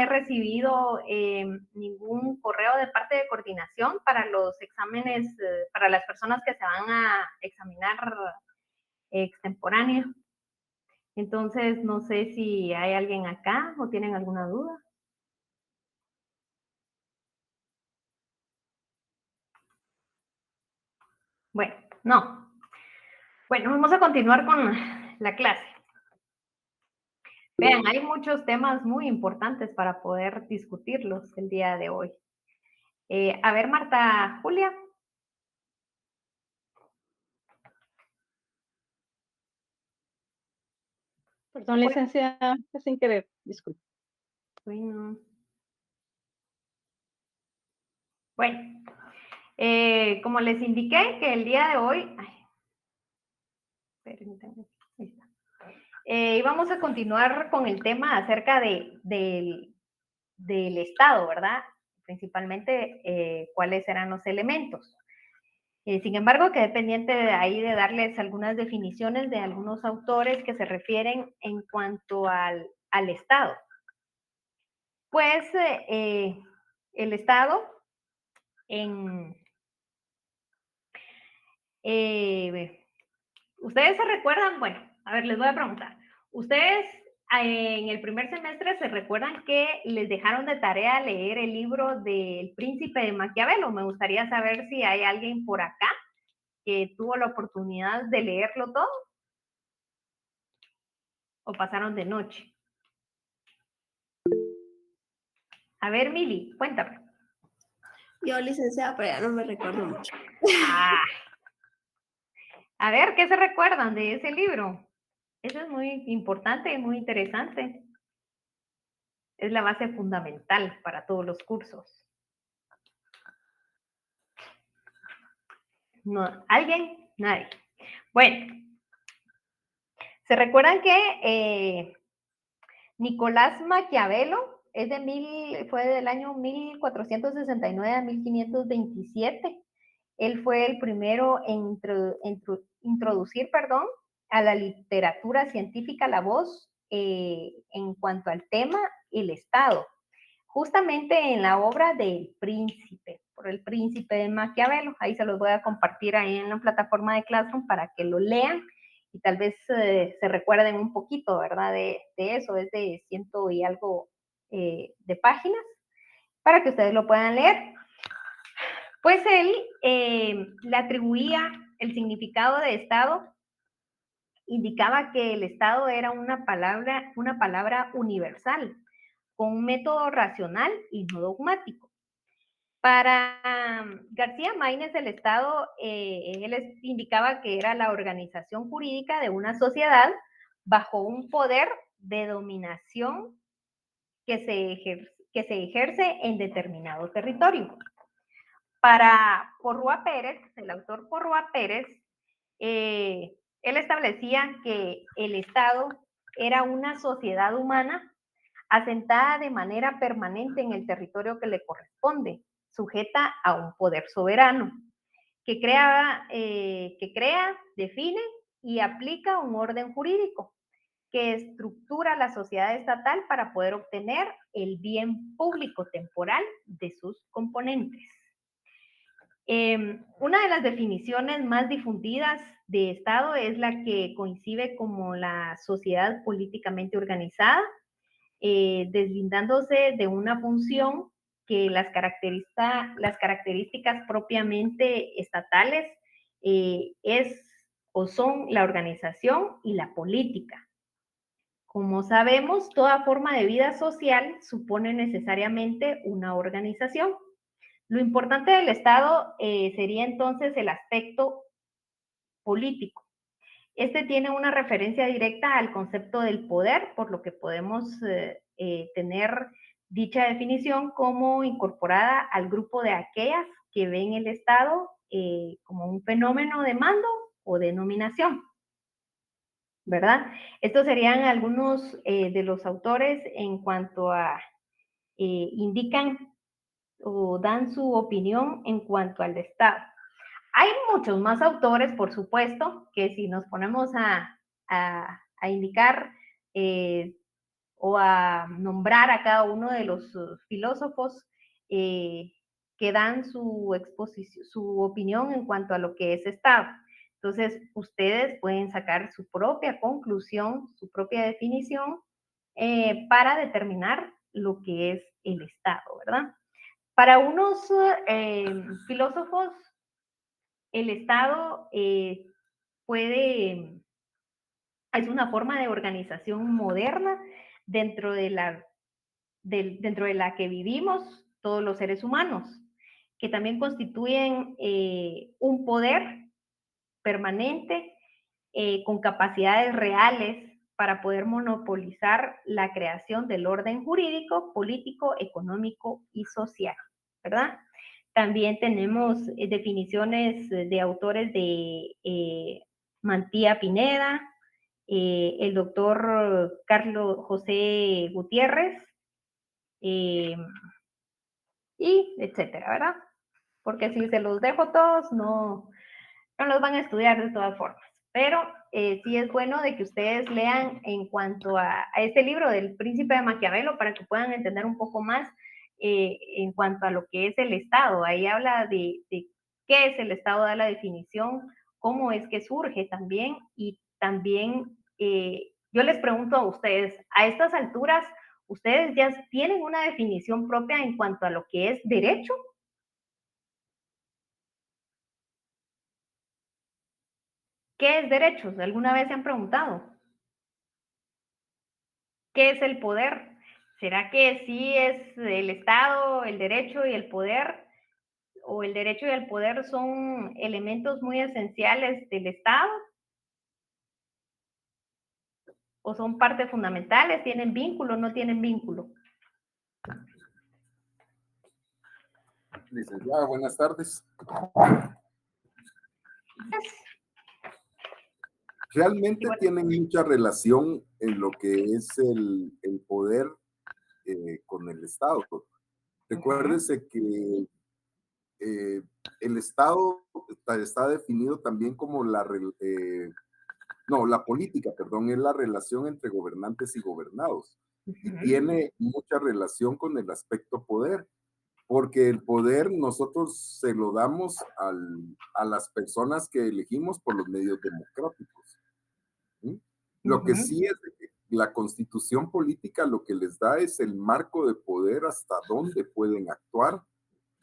he recibido ningún correo de parte de coordinación para los exámenes, para las personas que se van a examinar extemporánea. Entonces, no sé si hay alguien acá o tienen alguna duda. Bueno, no. Bueno, vamos a continuar con la clase. Vean, hay muchos temas muy importantes para poder discutirlos el día de hoy. A ver, Marta Julia. Perdón, licenciada, sin querer, disculpe. Bueno, como les indiqué que el día de hoy, permítanme, ahí está. Íbamos a continuar con el tema acerca del Estado, ¿verdad? Principalmente cuáles eran los elementos. Sin embargo, quedé pendiente de ahí de darles algunas definiciones de algunos autores que se refieren en cuanto al Estado. Pues el Estado ustedes se recuerdan, bueno, a ver, les voy a preguntar, ustedes en el primer semestre se recuerdan que les dejaron de tarea leer el libro del Príncipe de Maquiavelo. Me gustaría saber si hay alguien por acá que tuvo la oportunidad de leerlo todo o pasaron de noche. A ver, Mili, cuéntame. Yo, licenciada, pero ya no me recuerdo mucho. A ver, ¿qué se recuerdan de ese libro? Eso es muy importante y muy interesante. Es la base fundamental para todos los cursos. No, ¿alguien? Nadie. Bueno, ¿se recuerdan que Nicolás Maquiavelo fue del año 1469 a 1527? Él fue el primero en introducir, a la literatura científica la voz en cuanto al tema el Estado, justamente en la obra del Príncipe, por el Príncipe de Maquiavelo. Ahí se los voy a compartir ahí en la plataforma de Classroom para que lo lean y tal vez se recuerden un poquito, ¿verdad? De eso, es de 100 y algo de páginas, para que ustedes lo puedan leer. Pues él le atribuía el significado de Estado, indicaba que el Estado era una palabra universal, con un método racional y no dogmático. Para García Maínez, el Estado, él indicaba que era la organización jurídica de una sociedad bajo un poder de dominación que se ejerce en determinado territorio. Para Porrúa Pérez, el autor Porrúa Pérez, él establecía que el Estado era una sociedad humana asentada de manera permanente en el territorio que le corresponde, sujeta a un poder soberano, que crea, define y aplica un orden jurídico, que estructura la sociedad estatal para poder obtener el bien público temporal de sus componentes. Una de las definiciones más difundidas de Estado es la que coincide como la sociedad políticamente organizada, deslindándose de una función que las características propiamente estatales es o son la organización y la política. Como sabemos, toda forma de vida social supone necesariamente una organización. Lo importante del Estado sería entonces el aspecto político. Este tiene una referencia directa al concepto del poder, por lo que podemos tener dicha definición como incorporada al grupo de aquellas que ven el Estado como un fenómeno de mando o de dominación, ¿verdad? Estos serían algunos de los autores en cuanto a indican o dan su opinión en cuanto al Estado. Hay muchos más autores, por supuesto, que si nos ponemos a indicar o a nombrar a cada uno de los filósofos que dan su exposición, su opinión en cuanto a lo que es Estado. Entonces, ustedes pueden sacar su propia conclusión, su propia definición para determinar lo que es el Estado, ¿verdad? Para unos filósofos, el Estado es una forma de organización moderna dentro de la que vivimos todos los seres humanos, que también constituyen un poder permanente con capacidades reales para poder monopolizar la creación del orden jurídico, político, económico y social, ¿verdad? También tenemos definiciones de autores de Mantilla Pineda, el doctor Carlos José Gutiérrez, y etcétera, ¿verdad? Porque si se los dejo todos, no los van a estudiar de todas formas. Pero sí es bueno de que ustedes lean en cuanto a este libro del Príncipe de Maquiavelo para que puedan entender un poco más en cuanto a lo que es el Estado. Ahí habla de qué es el Estado, da la definición, cómo es que surge también, y también yo les pregunto a ustedes, a estas alturas, ¿ustedes ya tienen una definición propia en cuanto a lo que es derecho? ¿Qué es derechos? ¿Alguna vez se han preguntado? ¿Qué es el poder? ¿Será que sí es el Estado, el derecho y el poder? ¿O el derecho y el poder son elementos muy esenciales del Estado? ¿O son partes fundamentales? ¿Tienen vínculo o no tienen vínculo? Licenciada, buenas tardes. Realmente tienen mucha relación en lo que es el poder con el Estado. Recuérdese que el Estado está definido también como la política, perdón, es la relación entre gobernantes y gobernados. Y tiene mucha relación con el aspecto poder, porque el poder nosotros se lo damos a las personas que elegimos por los medios democráticos. ¿Sí? Lo que sí es que la constitución política lo que les da es el marco de poder hasta dónde pueden actuar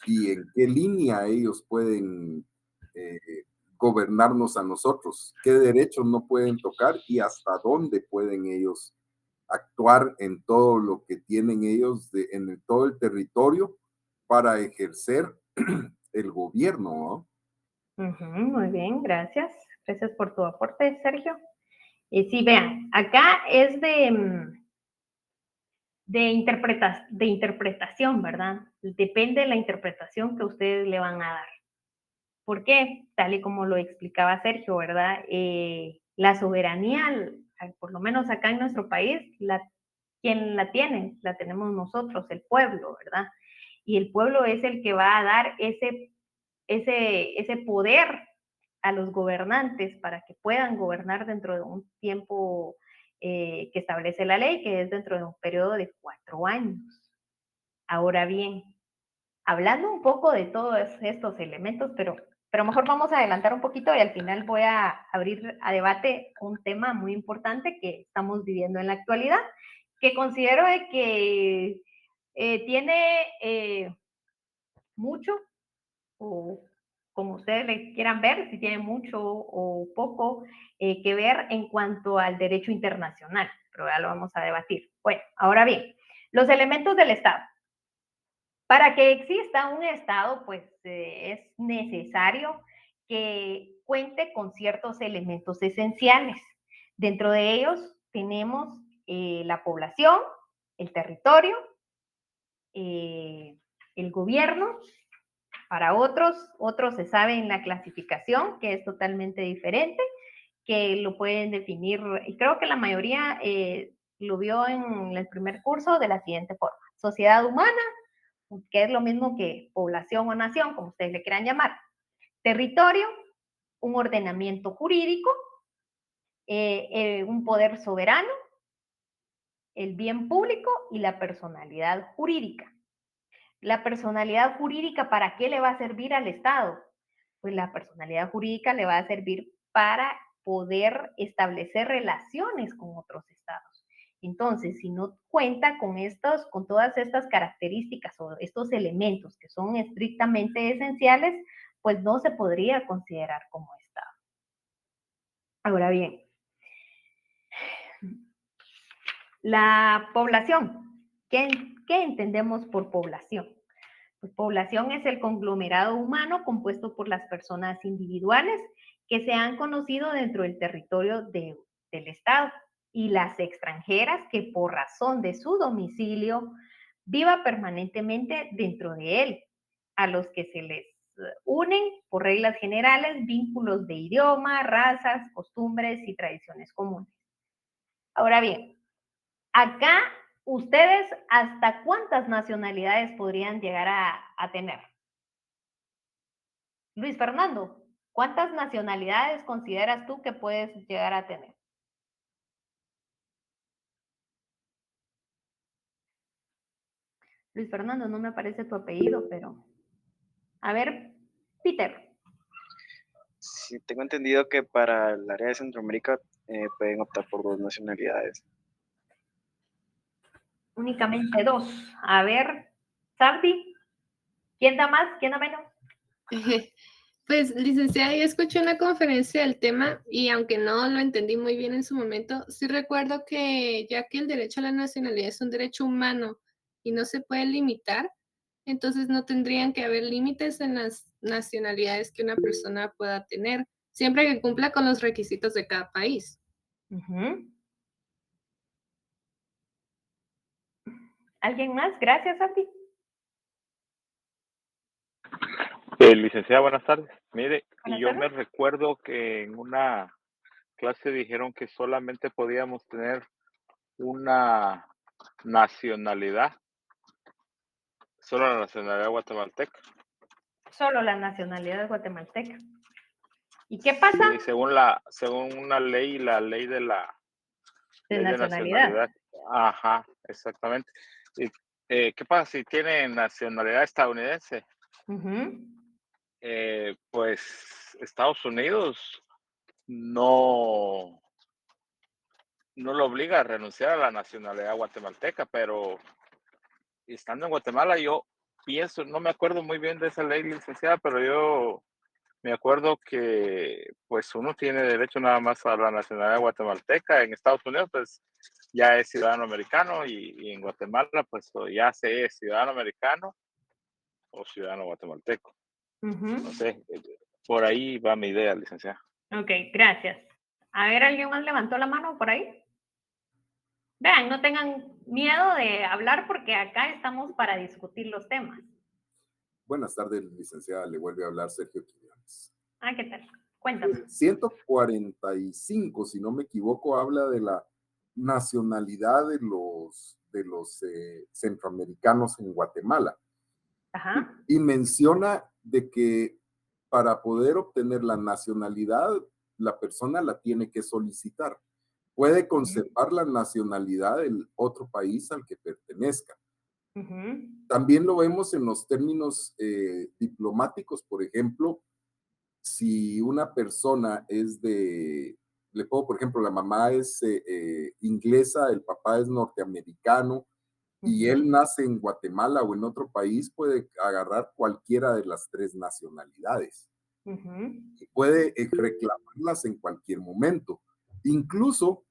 y en qué línea ellos pueden gobernarnos a nosotros, qué derechos no pueden tocar y hasta dónde pueden ellos actuar en todo lo que tienen ellos en todo el territorio para ejercer el gobierno, ¿no? Muy bien, gracias. Gracias por tu aporte, Sergio. Sí, vean, acá es de interpretación, ¿verdad? Depende de la interpretación que ustedes le van a dar. ¿Por qué? Tal y como lo explicaba Sergio, ¿verdad? La soberanía, por lo menos acá en nuestro país, ¿quién la tiene? La tenemos nosotros, el pueblo, ¿verdad? Y el pueblo es el que va a dar ese poder a los gobernantes para que puedan gobernar dentro de un tiempo que establece la ley, que es dentro de un periodo de 4 años. Ahora bien, hablando un poco de todos estos elementos, pero mejor vamos a adelantar un poquito y al final voy a abrir a debate un tema muy importante que estamos viviendo en la actualidad, que considero que tiene mucho, o como ustedes le quieran ver, si tiene mucho o poco que ver en cuanto al derecho internacional, pero ya lo vamos a debatir. Bueno, ahora bien, los elementos del Estado. Para que exista un Estado, pues es necesario que cuente con ciertos elementos esenciales. Dentro de ellos tenemos la población, el territorio, el gobierno. Para otros se sabe en la clasificación, que es totalmente diferente, que lo pueden definir, y creo que la mayoría lo vio en el primer curso de la siguiente forma: sociedad humana, que es lo mismo que población o nación, como ustedes le quieran llamar; territorio, un ordenamiento jurídico, un poder soberano, el bien público y la personalidad jurídica. La personalidad jurídica, ¿para qué le va a servir al Estado? Pues la personalidad jurídica le va a servir para poder establecer relaciones con otros estados. Entonces, si no cuenta con todas estas características o estos elementos que son estrictamente esenciales, pues no se podría considerar como estado. Ahora bien, la población. ¿Qué entendemos por población? Pues población es el conglomerado humano compuesto por las personas individuales que se han conocido dentro del territorio del Estado y las extranjeras que por razón de su domicilio viva permanentemente dentro de él, a los que se les unen por reglas generales vínculos de idioma, razas, costumbres y tradiciones comunes. Ahora bien, acá, ¿ustedes hasta cuántas nacionalidades podrían llegar a tener? Luis Fernando, ¿cuántas nacionalidades consideras tú que puedes llegar a tener? Luis Fernando, no me aparece tu apellido, pero... A ver, Peter. Sí, tengo entendido que para el área de Centroamérica pueden optar por 2 nacionalidades. Únicamente 2. A ver, Sardi, ¿quién da más? ¿Quién da menos? Pues, licenciada, yo escuché una conferencia del tema y aunque no lo entendí muy bien en su momento, sí recuerdo que ya que el derecho a la nacionalidad es un derecho humano y no se puede limitar, entonces no tendrían que haber límites en las nacionalidades que una persona pueda tener, siempre que cumpla con los requisitos de cada país. ¿Alguien más? Gracias, Sardi. Licenciada, buenas tardes. Mire, Buenas yo tardes. me recuerdo que en una clase dijeron que solamente podíamos tener una nacionalidad, solo la nacionalidad guatemalteca. Solo la nacionalidad guatemalteca. ¿Y qué pasa? Sí, según una ley, la ley de la De ley de nacionalidad. nacionalidad. Ajá, exactamente. ¿Y qué pasa si tiene nacionalidad estadounidense? Pues Estados Unidos no lo obliga a renunciar a la nacionalidad guatemalteca, pero estando en Guatemala yo pienso, no me acuerdo muy bien de esa ley, licenciada, pero yo me acuerdo que pues uno tiene derecho nada más a la nacionalidad guatemalteca. En Estados Unidos pues ya es ciudadano americano y en Guatemala pues ya se es ciudadano americano o ciudadano guatemalteco. No sé, por ahí va mi idea, licenciada. Ok, gracias. A ver, ¿alguien más levantó la mano por ahí? Vean, no tengan miedo de hablar porque acá estamos para discutir los temas. Buenas tardes, licenciada. Le vuelve a hablar Sergio Quiñones. Ah, ¿qué tal? Cuéntame. 145, si no me equivoco, habla de la nacionalidad de los centroamericanos en Guatemala. Ajá. Y menciona de que para poder obtener la nacionalidad, la persona la tiene que solicitar. Puede conservar la nacionalidad del otro país al que pertenezca. También lo vemos en los términos diplomáticos, por ejemplo, si una persona le pongo, por ejemplo, la mamá es inglesa, el papá es norteamericano, y él nace en Guatemala o en otro país, puede agarrar cualquiera de las 3 nacionalidades. Y puede reclamarlas en cualquier momento. Incluso,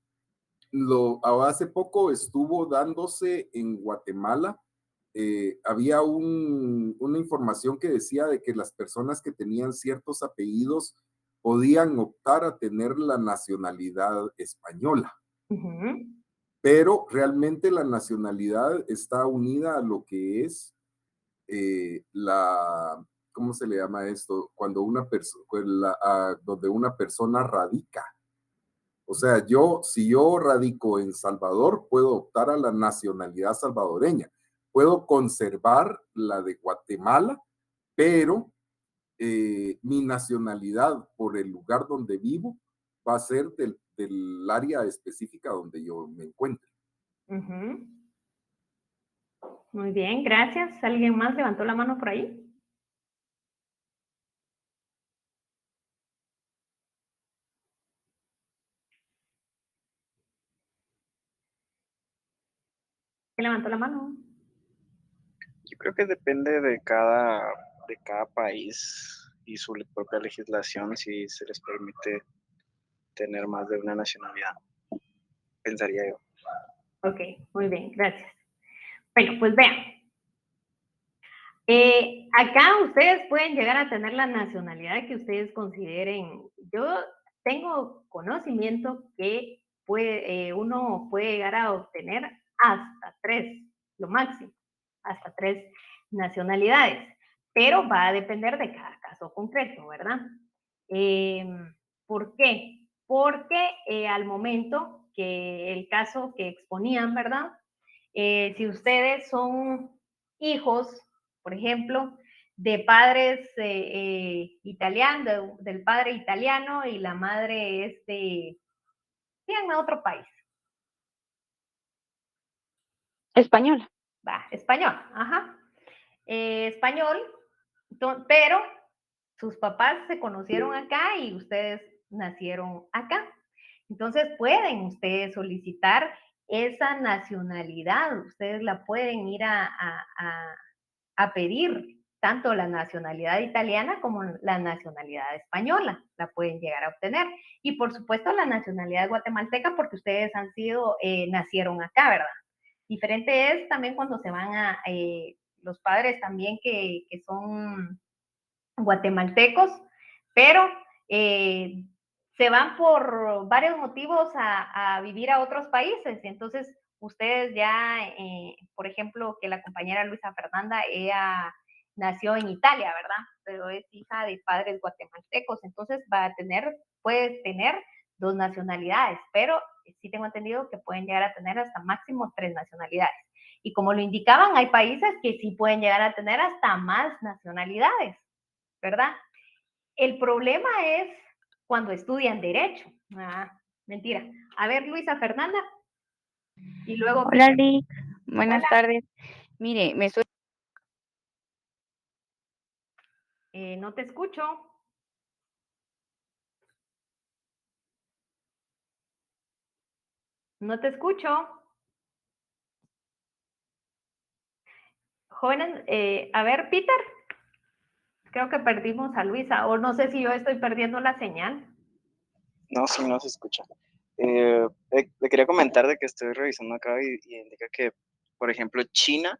hace poco estuvo dándose en Guatemala, había una información que decía de que las personas que tenían ciertos apellidos podían optar a tener la nacionalidad española. Pero realmente la nacionalidad está unida a lo que es ¿cómo se le llama esto? Cuando donde una persona radica. O sea, si yo radico en Salvador, puedo optar a la nacionalidad salvadoreña. Puedo conservar la de Guatemala, pero mi nacionalidad por el lugar donde vivo va a ser del área específica donde yo me encuentre. Ujú. Muy bien, gracias. ¿Alguien más levantó la mano por ahí? ¿Quién levantó la mano? Yo creo que depende de cada país y su propia legislación si se les permite tener más de una nacionalidad, pensaría yo. Ok, muy bien, gracias. Bueno, pues vean. Acá ustedes pueden llegar a tener la nacionalidad que ustedes consideren. Yo tengo conocimiento que uno puede llegar a obtener hasta 3, lo máximo, hasta 3 nacionalidades, pero va a depender de cada caso concreto, ¿verdad? ¿Por qué? Porque al momento que el caso que exponían, ¿verdad? Si ustedes son hijos, por ejemplo, de padres italianos, del padre italiano y la madre es díganme otro país. Española. Va, español, ajá. Español, pero sus papás se conocieron acá y ustedes nacieron acá. Entonces pueden ustedes solicitar esa nacionalidad, ustedes la pueden ir a pedir tanto la nacionalidad italiana como la nacionalidad española, la pueden llegar a obtener. Y por supuesto la nacionalidad guatemalteca porque ustedes nacieron acá, ¿verdad? Diferente es también cuando se van los padres también que son guatemaltecos, pero se van por varios motivos a vivir a otros países. Entonces, ustedes ya, por ejemplo, que la compañera Luisa Fernanda, ella nació en Italia, ¿verdad? Pero es hija de padres guatemaltecos, entonces puede tener 2 nacionalidades, pero sí tengo entendido que pueden llegar a tener hasta máximo 3 nacionalidades. Y como lo indicaban, hay países que sí pueden llegar a tener hasta más nacionalidades, ¿verdad? El problema es cuando estudian derecho. Mentira. A ver, Luisa Fernanda. Y luego. Hola, Lick. Buenas Hola. tardes. Mire, No te escucho. No te escucho. Jóvenes, a ver, Peter. Creo que perdimos a Luisa, o no sé si yo estoy perdiendo la señal. No, sí, no se escucha. Le quería comentar de que estoy revisando acá y indica que, por ejemplo, China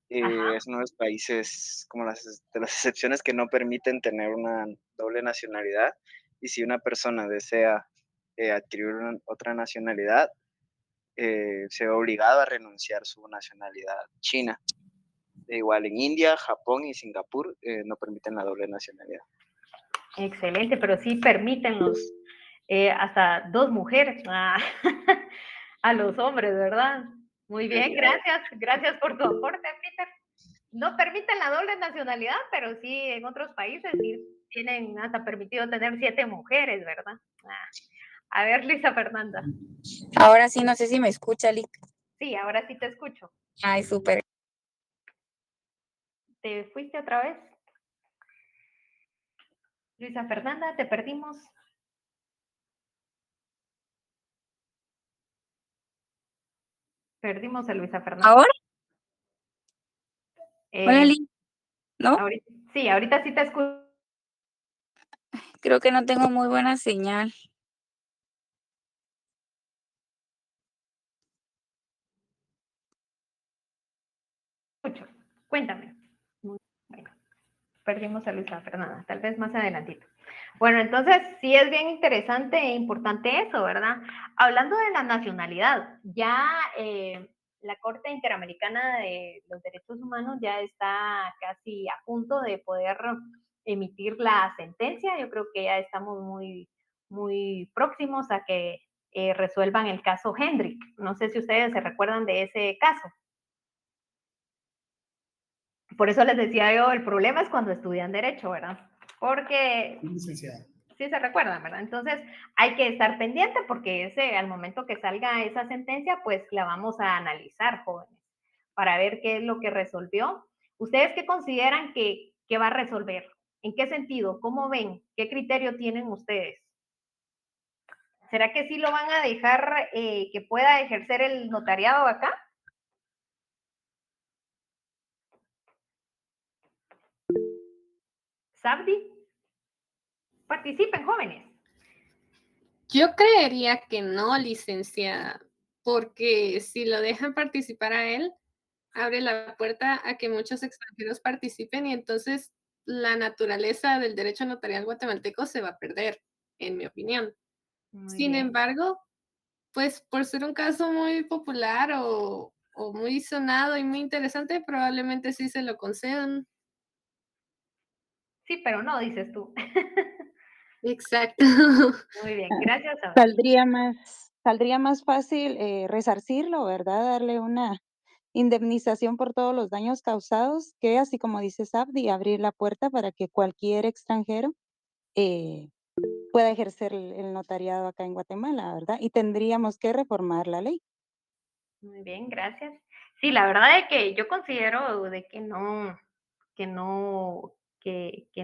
es uno de los países, como de las excepciones que no permiten tener una doble nacionalidad. Y si una persona desea adquirir otra nacionalidad, se ve obligado a renunciar a su nacionalidad china. Igual en India, Japón y Singapur no permiten la doble nacionalidad. Excelente, pero sí permiten hasta 2 mujeres a los hombres, ¿verdad? Muy bien, gracias por tu aporte, Peter. No permiten la doble nacionalidad, pero sí en otros países sí tienen hasta permitido tener 7 mujeres, ¿verdad? A ver, Lisa Fernanda. ahora sí, no sé si me escucha, Lick. Sí, ahora sí te escucho. Ay, súper. ¿Te fuiste otra vez? Luisa Fernanda, te perdimos. Perdimos a Luisa Fernanda. ¿Ahora? Hola, Lick. ¿No? Sí, ahorita sí te escucho. Creo que no tengo muy buena señal. Cuéntame. Bueno, perdimos a Luisa Fernanda, tal vez más adelantito. Bueno, entonces sí es bien interesante e importante eso, ¿verdad? Hablando de la nacionalidad, ya la Corte Interamericana de los Derechos Humanos ya está casi a punto de poder emitir la sentencia. Yo creo que ya estamos muy, muy próximos a que resuelvan el caso Hendrik. No sé si ustedes se recuerdan de ese caso. Por eso les decía yo, el problema es cuando estudian Derecho, ¿verdad? Porque... Licenciada. Sí se recuerdan, ¿verdad? Entonces hay que estar pendiente porque al momento que salga esa sentencia, pues la vamos a analizar, jóvenes, para ver qué es lo que resolvió. ¿Ustedes qué consideran que va a resolver? ¿En qué sentido? ¿Cómo ven? ¿Qué criterio tienen ustedes? ¿Será que sí lo van a dejar que pueda ejercer el notariado acá? ¿Sabdi? Participen, jóvenes. Yo creería que no, licenciada, porque si lo dejan participar a él, abre la puerta a que muchos extranjeros participen y entonces la naturaleza del derecho notarial guatemalteco se va a perder, en mi opinión. Muy Sin bien. embargo, pues por ser un caso muy popular o muy sonado y muy interesante, probablemente sí se lo concedan. Sí, pero no, dices tú. Exacto. Muy bien, gracias. Sabdi. Saldría más fácil resarcirlo, ¿verdad? Darle una indemnización por todos los daños causados, que así como dice Sabdi, abrir la puerta para que cualquier extranjero eh, pueda ejercer el notariado acá en Guatemala, ¿verdad? Y tendríamos que reformar la ley. Muy bien, gracias. Sí, la verdad es que yo considero de que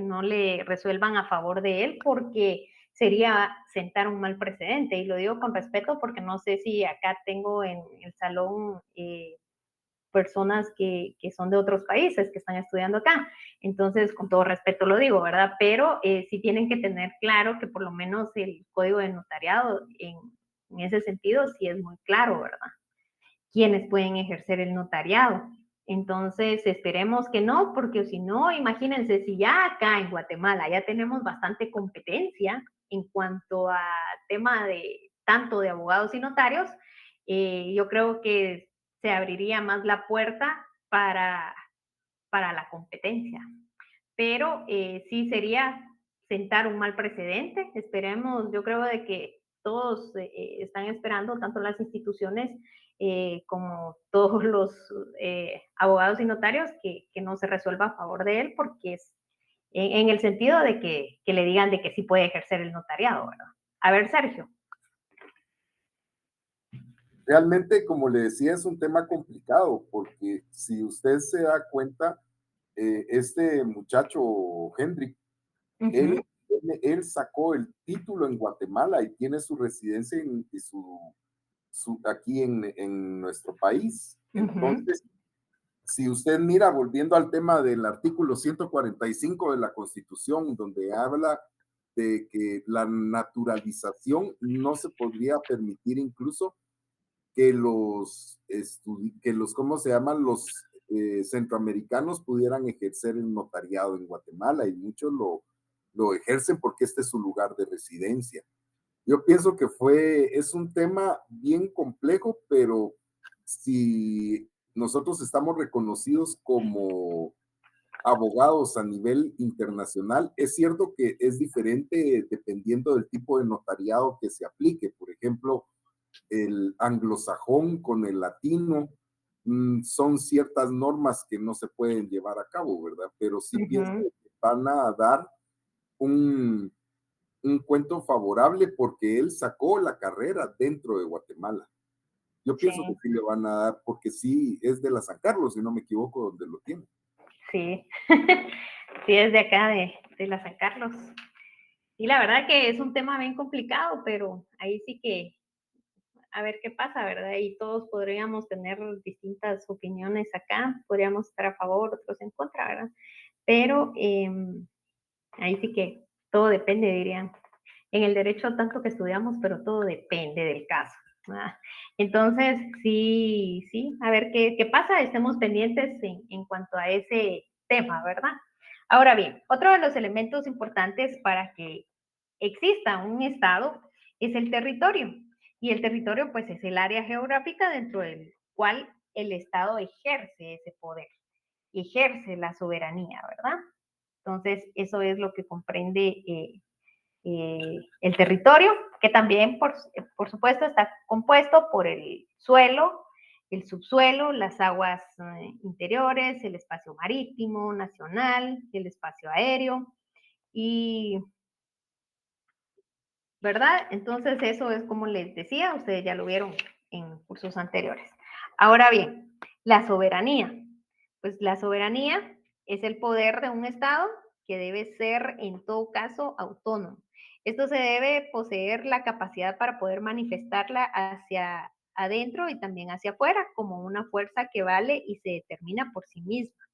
no le resuelvan a favor de él porque sería sentar un mal precedente. Y lo digo con respeto porque no sé si acá tengo en el salón personas que son de otros países que están estudiando acá. Entonces, con todo respeto lo digo, ¿verdad? Pero sí tienen que tener claro que por lo menos el código de notariado en ese sentido sí es muy claro, ¿verdad? Quienes pueden ejercer el notariado. Entonces, esperemos que no, porque si no, imagínense, si ya acá en Guatemala ya tenemos bastante competencia en cuanto a tema de tanto de abogados y notarios, yo creo que se abriría más la puerta para la competencia. Pero sí sería sentar un mal precedente. Esperemos, yo creo de que todos están esperando, tanto las instituciones como todos los abogados y notarios, que no se resuelva a favor de él, porque es en el sentido de que le digan de que sí puede ejercer el notariado, ¿verdad? A ver, Sergio. Realmente, como le decía, es un tema complicado, porque si usted se da cuenta, este muchacho, Hendrik, él sacó el título en Guatemala y tiene su residencia aquí en nuestro país. Entonces, si usted mira, volviendo al tema del artículo 145 de la Constitución, donde habla de que la naturalización no se podría permitir incluso que ¿cómo se llaman? Los centroamericanos pudieran ejercer el notariado en Guatemala y muchos lo ejercen porque este es su lugar de residencia. Yo pienso que es un tema bien complejo, pero si nosotros estamos reconocidos como abogados a nivel internacional, es cierto que es diferente dependiendo del tipo de notariado que se aplique. Por ejemplo, el anglosajón con el latino, son ciertas normas que no se pueden llevar a cabo, ¿verdad? Pero sí pienso que van a dar un cuento favorable porque él sacó la carrera dentro de Guatemala. Yo pienso que sí le van a dar, porque sí es de la San Carlos, si no me equivoco, donde lo tiene. Sí, sí, es de acá, de la San Carlos. Y la verdad que es un tema bien complicado, pero ahí sí que a ver qué pasa, ¿verdad? Y todos podríamos tener distintas opiniones acá, podríamos estar a favor, otros en contra, ¿verdad? Pero ahí sí que todo depende, dirían. En el derecho tanto que estudiamos, pero todo depende del caso. ¿Verdad? Entonces, sí, a ver qué pasa, estemos pendientes en cuanto a ese tema, ¿verdad? Ahora bien, otro de los elementos importantes para que exista un Estado es el territorio. Y el territorio, pues, es el área geográfica dentro del cual el Estado ejerce ese poder, ejerce la soberanía, ¿verdad? Entonces, eso es lo que comprende el territorio, que también, por supuesto, está compuesto por el suelo, el subsuelo, las aguas interiores, el espacio marítimo, nacional, el espacio aéreo y ¿verdad? Entonces eso es como les decía, ustedes ya lo vieron en cursos anteriores. Ahora bien, la soberanía. Pues la soberanía es el poder de un Estado que debe ser en todo caso autónomo. Esto se debe poseer la capacidad para poder manifestarla hacia adentro y también hacia afuera como una fuerza que vale y se determina por sí misma.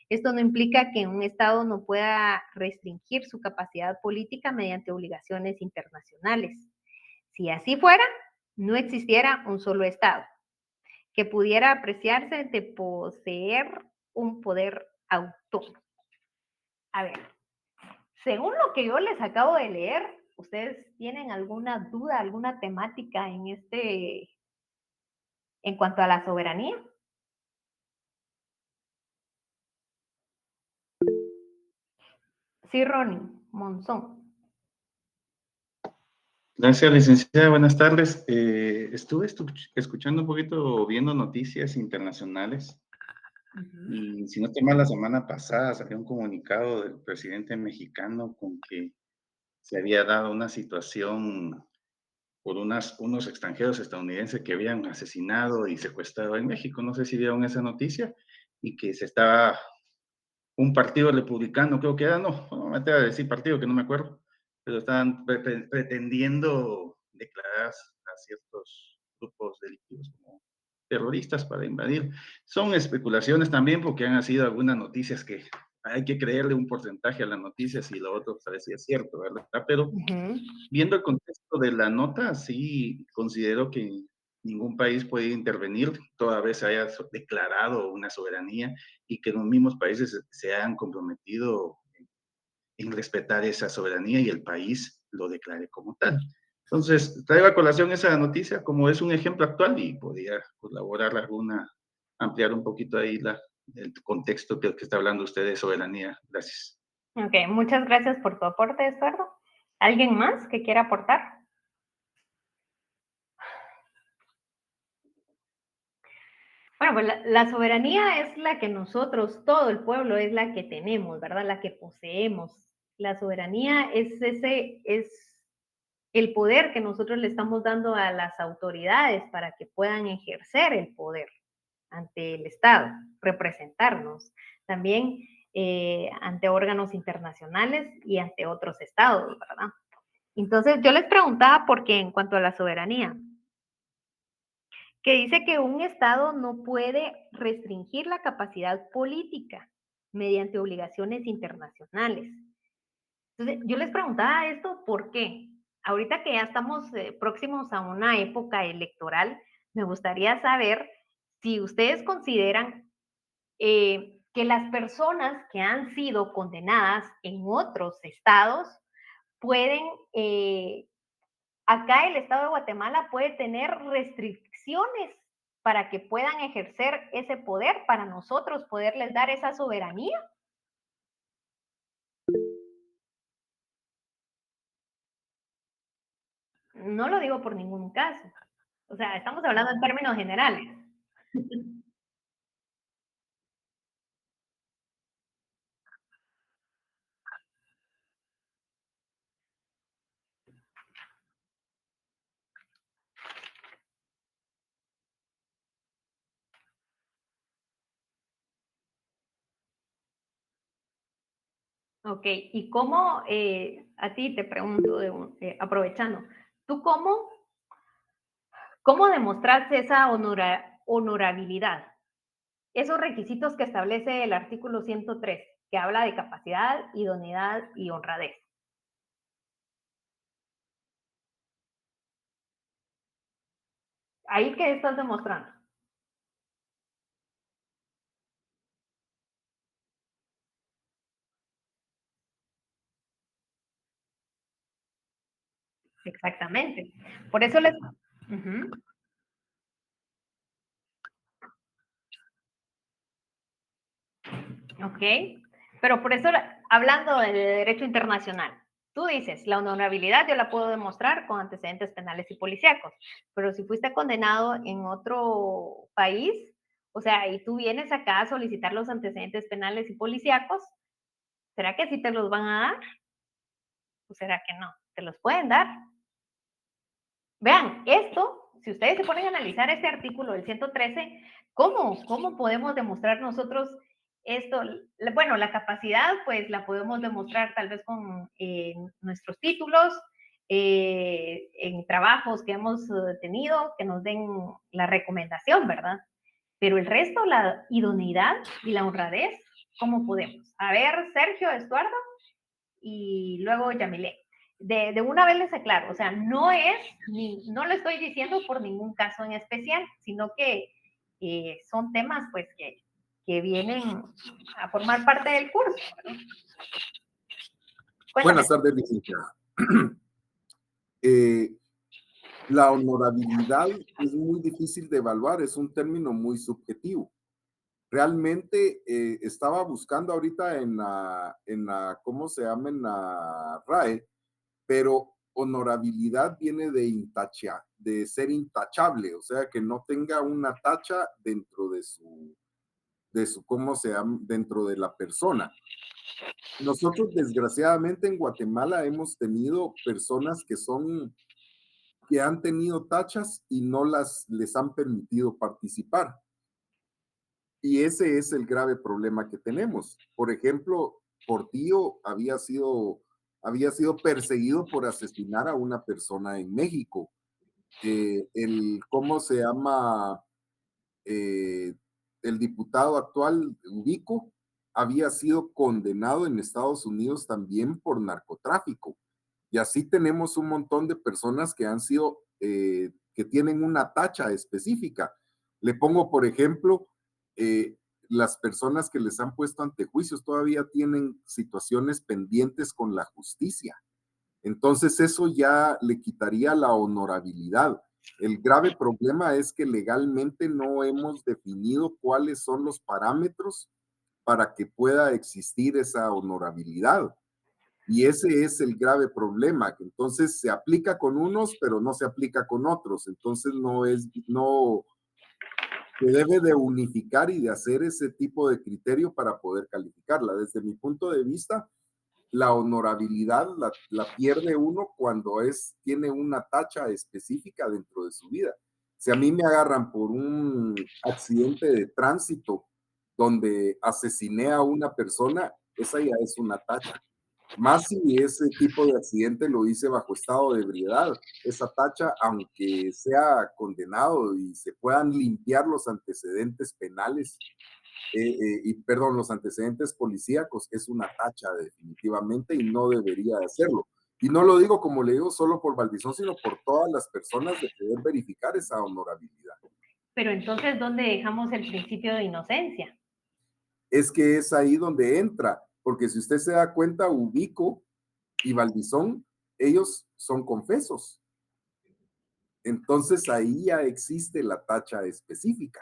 Esto no implica que un Estado no pueda restringir su capacidad política mediante obligaciones internacionales. Si así fuera, no existiera un solo Estado que pudiera apreciarse de poseer un poder autónomo. A ver, según lo que yo les acabo de leer, ¿ustedes tienen alguna duda, alguna temática en cuanto a la soberanía? Sí, Ronnie Monzón. Gracias, licenciada. Buenas tardes. Estuve escuchando un poquito, viendo noticias internacionales y si no estoy mal, la semana pasada salió un comunicado del presidente mexicano con que se había dado una situación por unos extranjeros estadounidenses que habían asesinado y secuestrado en México. No sé si vieron esa noticia y que se estaba un partido republicano, creo que era, no me atrevo a decir partido, que no me acuerdo, pero estaban pretendiendo declarar a ciertos grupos delictivos como terroristas para invadir. Son especulaciones también porque han sido algunas noticias que hay que creerle un porcentaje a las noticias y lo otro parecía cierto, ¿verdad? Pero viendo el contexto de la nota, sí considero que ningún país puede intervenir toda vez se haya declarado una soberanía y que los mismos países se hayan comprometido en respetar esa soberanía y el país lo declare como tal. Entonces, traigo a colación esa noticia como es un ejemplo actual y podría colaborar ampliar un poquito ahí el contexto que está hablando usted de soberanía. Gracias. Ok, muchas gracias por tu aporte, Estuardo. ¿Alguien más que quiera aportar? Bueno, pues la soberanía es la que nosotros, todo el pueblo, es la que tenemos, ¿verdad? La que poseemos. La soberanía es el poder que nosotros le estamos dando a las autoridades para que puedan ejercer el poder ante el Estado, representarnos. También ante órganos internacionales y ante otros estados, ¿verdad? Entonces, yo les preguntaba por qué en cuanto a la soberanía, que dice que un Estado no puede restringir la capacidad política mediante obligaciones internacionales. Entonces, yo les preguntaba esto, ¿por qué? Ahorita que ya estamos próximos a una época electoral, me gustaría saber si ustedes consideran que las personas que han sido condenadas en otros estados pueden, acá el estado de Guatemala puede tener restricciones para que puedan ejercer ese poder, para nosotros poderles dar esa soberanía. No lo digo por ningún caso. O sea, estamos hablando en términos generales. Ok, y cómo, a ti te pregunto, aprovechando, ¿tú cómo demostraste esa honorabilidad? Esos requisitos que establece el artículo 103, que habla de capacidad, idoneidad y honradez. ¿Ahí qué estás demostrando? Exactamente. Por eso les... Ok, pero por eso, hablando de derecho internacional, tú dices, la honorabilidad yo la puedo demostrar con antecedentes penales y policíacos, pero si fuiste condenado en otro país, o sea, y tú vienes acá a solicitar los antecedentes penales y policíacos, ¿será que sí te los van a dar? ¿O será que no? ¿Te los pueden dar? Vean, esto, si ustedes se ponen a analizar este artículo del 113, ¿cómo podemos demostrar nosotros esto? Bueno, la capacidad, pues la podemos demostrar tal vez con nuestros títulos, en trabajos que hemos tenido, que nos den la recomendación, ¿verdad? Pero el resto, la idoneidad y la honradez, ¿cómo podemos? A ver, Sergio, Estuardo y luego Yamilé. De una vez les aclaro, o sea, no lo estoy diciendo por ningún caso en especial, sino que son temas pues que vienen a formar parte del curso, ¿no? Buenas tardes, licenciada. La honorabilidad es muy difícil de evaluar, es un término muy subjetivo. Realmente estaba buscando ahorita en la, ¿cómo se llama? En la RAE, pero honorabilidad viene de ser intachable, o sea, que no tenga una tacha dentro de su, ¿cómo se llama? Dentro de la persona. Nosotros, desgraciadamente, en Guatemala hemos tenido personas que han tenido tachas y no les han permitido participar. Y ese es el grave problema que tenemos. Por ejemplo, Portillo había sido perseguido por asesinar a una persona en México. ¿Cómo se llama? El diputado actual, Ubico, había sido condenado en Estados Unidos también por narcotráfico. Y así tenemos un montón de personas que han sido, que tienen una tacha específica. Le pongo, por ejemplo, las personas que les han puesto ante juicios todavía tienen situaciones pendientes con la justicia. Entonces eso ya le quitaría la honorabilidad. El grave problema es que legalmente no hemos definido cuáles son los parámetros para que pueda existir esa honorabilidad. Y ese es el grave problema, que entonces se aplica con unos, pero no se aplica con otros. Entonces se debe de unificar y de hacer ese tipo de criterio para poder calificarla. Desde mi punto de vista, la honorabilidad la pierde uno cuando tiene una tacha específica dentro de su vida. Si a mí me agarran por un accidente de tránsito donde asesiné a una persona, esa ya es una tacha. Más si ese tipo de accidente lo hice bajo estado de ebriedad, esa tacha, aunque sea condenado y se puedan limpiar los antecedentes penales, los antecedentes policíacos, es una tacha definitivamente y no debería de hacerlo. Y no lo digo, como le digo, solo por Valdizón, sino por todas las personas de poder verificar esa honorabilidad. Pero entonces, ¿dónde dejamos el principio de inocencia? Es que es ahí donde entra, porque si usted se da cuenta, Ubico y Valdizón, ellos son confesos. Entonces ahí ya existe la tacha específica.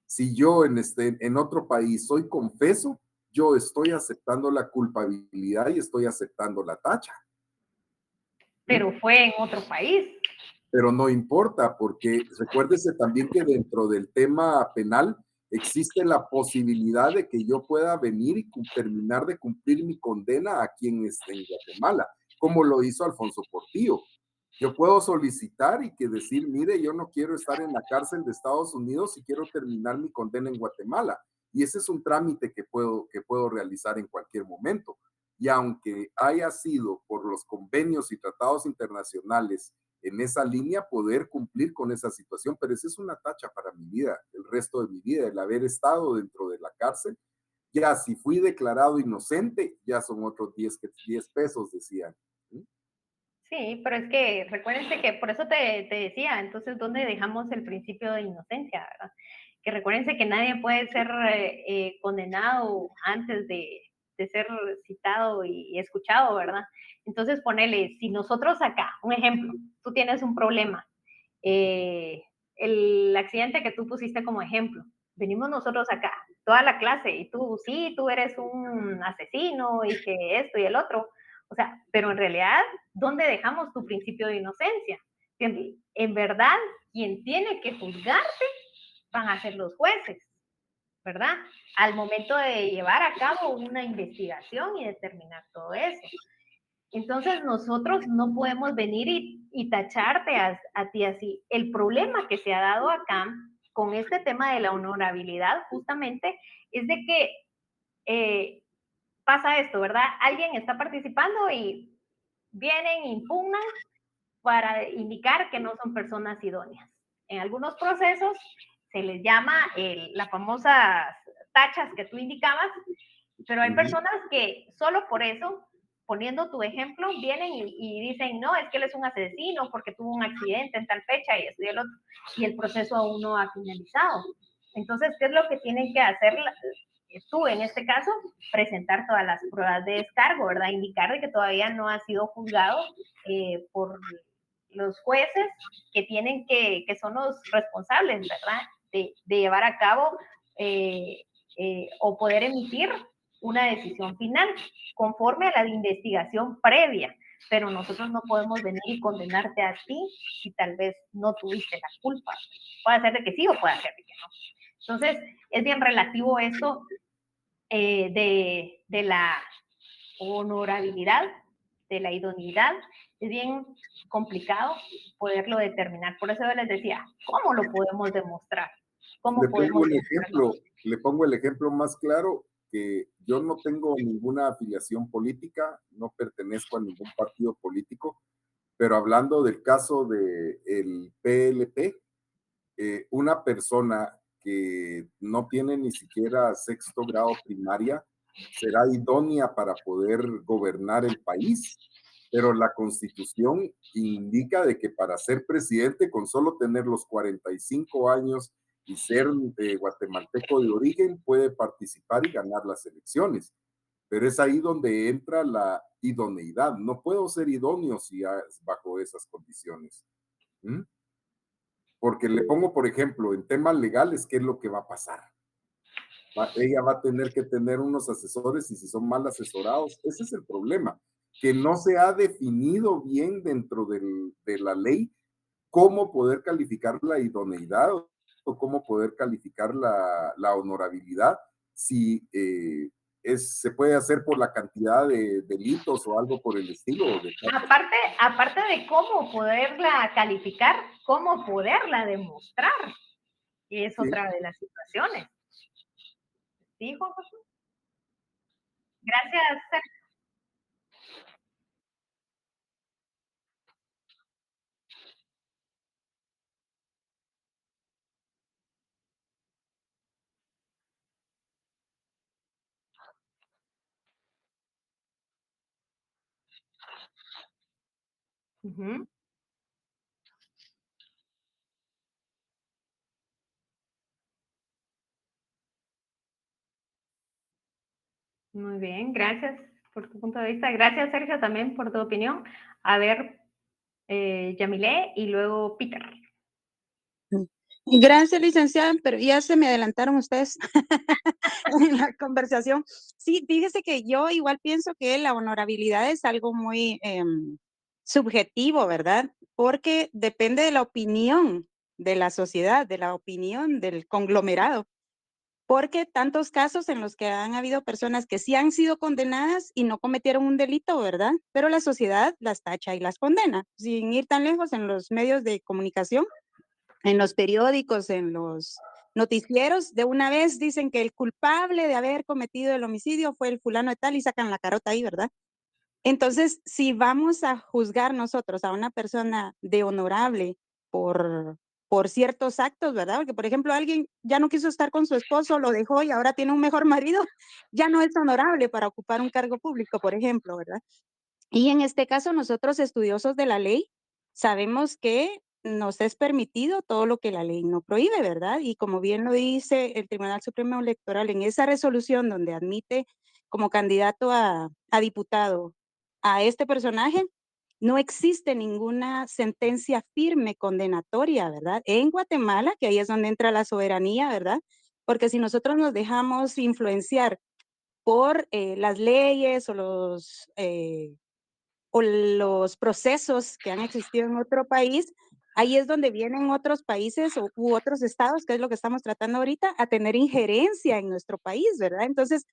Si yo en otro país soy confeso, yo estoy aceptando la culpabilidad y estoy aceptando la tacha. Pero fue en otro país. Pero no importa, porque recuérdese también que dentro del tema penal existe la posibilidad de que yo pueda venir y terminar de cumplir mi condena aquí en Guatemala, como lo hizo Alfonso Portillo. Yo puedo solicitar y decir, mire, yo no quiero estar en la cárcel de Estados Unidos y quiero terminar mi condena en Guatemala. Y ese es un trámite que puedo realizar en cualquier momento. Y aunque haya sido por los convenios y tratados internacionales en esa línea, poder cumplir con esa situación, pero esa es una tacha para mi vida, el resto de mi vida, el haber estado dentro de la cárcel. Ya si fui declarado inocente, ya son otros 10 pesos, decían. Sí, pero es que recuérdense que por eso te decía, entonces, ¿dónde dejamos el principio de inocencia, verdad? Que recuérdense que nadie puede ser condenado antes de ser citado y escuchado, ¿verdad? Entonces, ponele, si nosotros acá, un ejemplo, tú tienes un problema, el accidente que tú pusiste como ejemplo, venimos nosotros acá, toda la clase, y tú, sí, tú eres un asesino y que esto y el otro, o sea, pero en realidad, ¿dónde dejamos tu principio de inocencia? En verdad, quien tiene que juzgarte van a ser los jueces, ¿verdad? Al momento de llevar a cabo una investigación y determinar todo eso. Entonces nosotros no podemos venir y tacharte a ti así. El problema que se ha dado acá con este tema de la honorabilidad justamente es de que pasa esto, ¿verdad? Alguien está participando y vienen, impugnan para indicar que no son personas idóneas. En algunos procesos se les llama las famosas tachas que tú indicabas, pero hay personas que solo por eso, poniendo tu ejemplo, vienen y dicen, no, es que él es un asesino porque tuvo un accidente en tal fecha y esto y el otro, y el proceso aún no ha finalizado. Entonces, ¿qué es lo que tienen que hacer tú, en este caso? Presentar todas las pruebas de descargo, ¿verdad? Indicar de que todavía no ha sido juzgado por los jueces que son los responsables, ¿verdad? De llevar a cabo o poder emitir una decisión final conforme a la investigación previa, pero nosotros no podemos venir y condenarte a ti si tal vez no tuviste la culpa. Puede ser de que sí o puede ser de que no. Entonces, es bien relativo esto de la honorabilidad, de la idoneidad. Es bien complicado poderlo determinar. Por eso yo les decía, ¿cómo lo podemos demostrar? ¿Cómo podemos le pongo el ejemplo más claro, que yo no tengo ninguna afiliación política, no pertenezco a ningún partido político, pero hablando del caso del PLP, una persona que no tiene ni siquiera sexto grado primaria será idónea para poder gobernar el país, pero la Constitución indica de que para ser presidente, con solo tener los 45 años y ser guatemalteco de origen, puede participar y ganar las elecciones. Pero es ahí donde entra la idoneidad. No puedo ser idóneo si bajo esas condiciones. ¿Mm? Porque le pongo, por ejemplo, en temas legales, ¿qué es lo que va a pasar? Ella va a tener que tener unos asesores y si son mal asesorados, ese es el problema, que no se ha definido bien dentro de la ley cómo poder calificar la idoneidad o cómo poder calificar la honorabilidad, si se puede hacer por la cantidad de delitos o algo por el estilo. Aparte de cómo poderla calificar, cómo poderla demostrar, y es otra de las situaciones. ¿Sí, Juan José? Gracias, Sergio. Uh-huh. Muy bien, gracias por tu punto de vista. Gracias, Sergio, también por tu opinión. A ver, Yamile y luego Peter. Gracias, licenciada, pero ya se me adelantaron ustedes en la conversación. Sí, fíjese que yo igual pienso que la honorabilidad es algo muy subjetivo, ¿verdad? Porque depende de la opinión de la sociedad, de la opinión del conglomerado. Porque tantos casos en los que han habido personas que sí han sido condenadas y no cometieron un delito, ¿verdad? Pero la sociedad las tacha y las condena. Sin ir tan lejos, en los medios de comunicación, en los periódicos, en los noticieros, de una vez dicen que el culpable de haber cometido el homicidio fue el fulano de tal y sacan la carota ahí, ¿verdad? Entonces, si vamos a juzgar nosotros a una persona de honorable por ciertos actos, ¿verdad? Porque, por ejemplo, alguien ya no quiso estar con su esposo, lo dejó y ahora tiene un mejor marido, ya no es honorable para ocupar un cargo público, por ejemplo, ¿verdad? Y en este caso, nosotros estudiosos de la ley, sabemos que nos es permitido todo lo que la ley no prohíbe, ¿verdad? Y como bien lo dice el Tribunal Supremo Electoral en esa resolución donde admite como candidato a diputado a este personaje, no existe ninguna sentencia firme condenatoria, ¿verdad? En Guatemala, que ahí es donde entra la soberanía, ¿verdad? Porque si nosotros nos dejamos influenciar por las leyes o los procesos que han existido en otro país, ahí es donde vienen otros países u otros estados, que es lo que estamos tratando ahorita, a tener injerencia en nuestro país, ¿verdad? Entonces,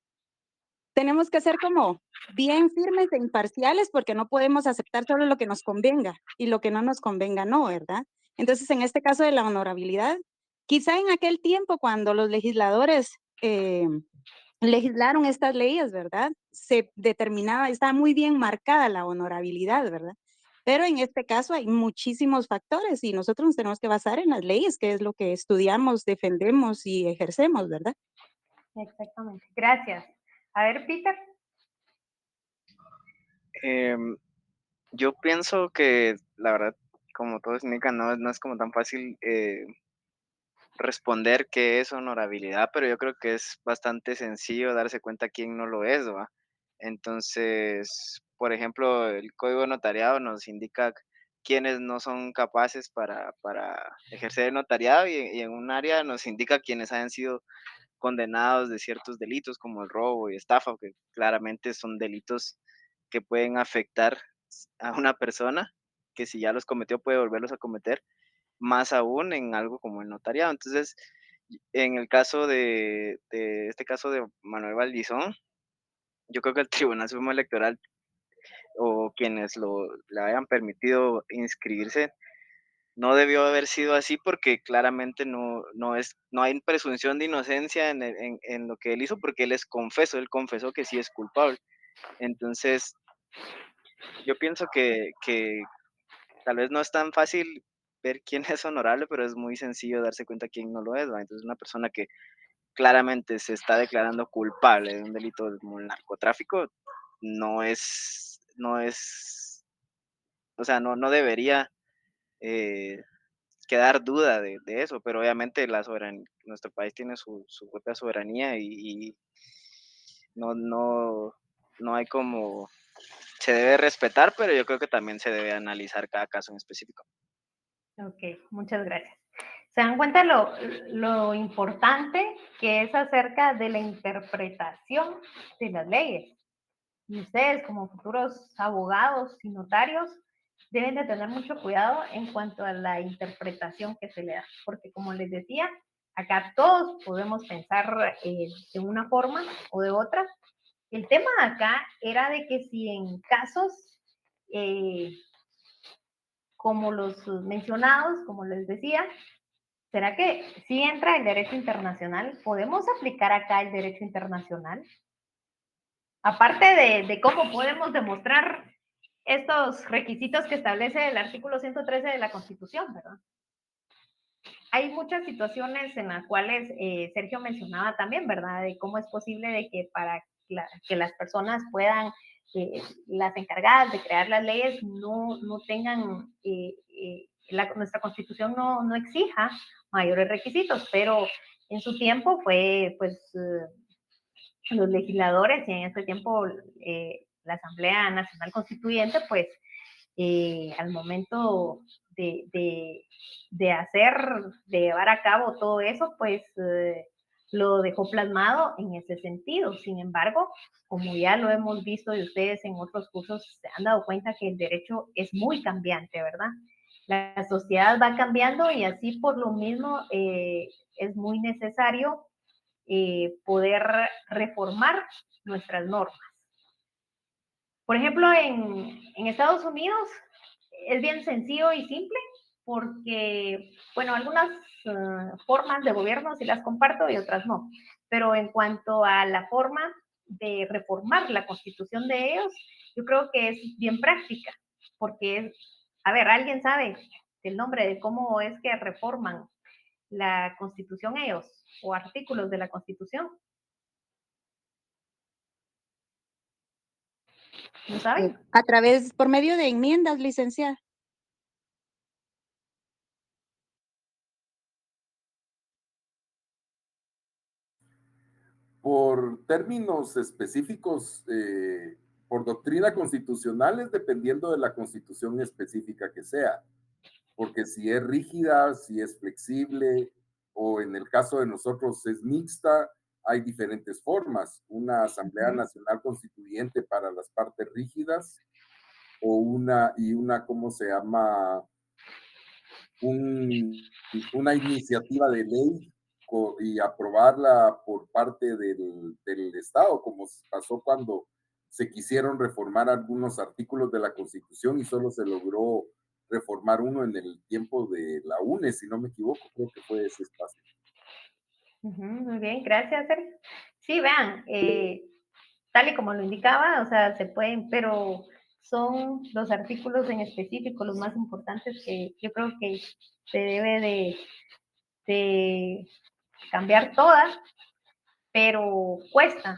tenemos que ser como bien firmes e imparciales porque no podemos aceptar solo lo que nos convenga y lo que no nos convenga no, ¿verdad? Entonces, en este caso de la honorabilidad, quizá en aquel tiempo cuando los legisladores legislaron estas leyes, ¿verdad? Se determinaba, estaba muy bien marcada la honorabilidad, ¿verdad? Pero en este caso hay muchísimos factores y nosotros nos tenemos que basar en las leyes, que es lo que estudiamos, defendemos y ejercemos, ¿verdad? Exactamente. Gracias. A ver, Peter. Yo pienso que, la verdad, como todos indican, no es como tan fácil responder qué es honorabilidad, pero yo creo que es bastante sencillo darse cuenta quién no lo es, ¿va? Entonces, por ejemplo, el código de notariado nos indica quiénes no son capaces para ejercer el notariado y en un área nos indica quienes hayan sido condenados de ciertos delitos como el robo y estafa, que claramente son delitos que pueden afectar a una persona, que si ya los cometió puede volverlos a cometer, más aún en algo como el notariado. Entonces, en el caso de este caso de Manuel Valdizón, yo creo que el Tribunal Supremo Electoral o quienes le hayan permitido inscribirse no debió haber sido así porque claramente no hay presunción de inocencia en lo que él hizo porque él confesó que sí es culpable. Entonces, yo pienso que tal vez no es tan fácil ver quién es honorable, pero es muy sencillo darse cuenta quién no lo es, ¿va? Entonces, una persona que claramente se está declarando culpable de un delito como el narcotráfico, no es, o sea, no debería eh, quedar duda de eso, pero obviamente nuestro país tiene su propia soberanía y no hay como, se debe respetar, pero yo creo que también se debe analizar cada caso en específico. Ok, muchas gracias. ¿Se dan cuenta lo importante que es acerca de la interpretación de las leyes? Y ustedes, como futuros abogados y notarios, deben de tener mucho cuidado en cuanto a la interpretación que se le da, porque como les decía, acá todos podemos pensar de una forma o de otra. El tema acá era de que si en casos como los mencionados, como les decía, ¿será que sí entra el derecho internacional? ¿Podemos aplicar acá el derecho internacional? Aparte de cómo podemos demostrar estos requisitos que establece el artículo 113 de la Constitución, ¿verdad? Hay muchas situaciones en las cuales Sergio mencionaba también, ¿verdad? De cómo es posible de que para que las personas puedan, las encargadas de crear las leyes, no tengan, nuestra Constitución no exija mayores requisitos, pero en su tiempo fue, pues, los legisladores y en este tiempo la Asamblea Nacional Constituyente, pues al momento de hacer, de llevar a cabo todo eso, pues lo dejó plasmado en ese sentido. Sin embargo, como ya lo hemos visto y ustedes en otros cursos se han dado cuenta que el derecho es muy cambiante, ¿verdad? La sociedad va cambiando y así por lo mismo es muy necesario poder reformar nuestras normas. Por ejemplo, en Estados Unidos es bien sencillo y simple porque, bueno, algunas formas de gobierno sí las comparto y otras no, pero en cuanto a la forma de reformar la constitución de ellos, yo creo que es bien práctica, porque es, a ver, ¿alguien sabe el nombre de cómo es que reforman la constitución ellos o artículos de la constitución? ¿No saben? A través, por medio de enmiendas, licenciada. Por términos específicos, por doctrina constitucional es dependiendo de la constitución específica que sea, porque si es rígida, si es flexible, o en el caso de nosotros es mixta, hay diferentes formas. Una Asamblea Nacional Constituyente para las partes rígidas, o una, ¿cómo se llama? Una iniciativa de ley y aprobarla por parte del Estado, como pasó cuando se quisieron reformar algunos artículos de la Constitución y solo se logró reformar uno en el tiempo de la UNE, si no me equivoco, creo que fue ese espacio. Muy bien, gracias, Sergio. Sí, vean, tal y como lo indicaba, o sea, se pueden, pero son los artículos en específico los más importantes que yo creo que se debe de cambiar todas, pero cuesta,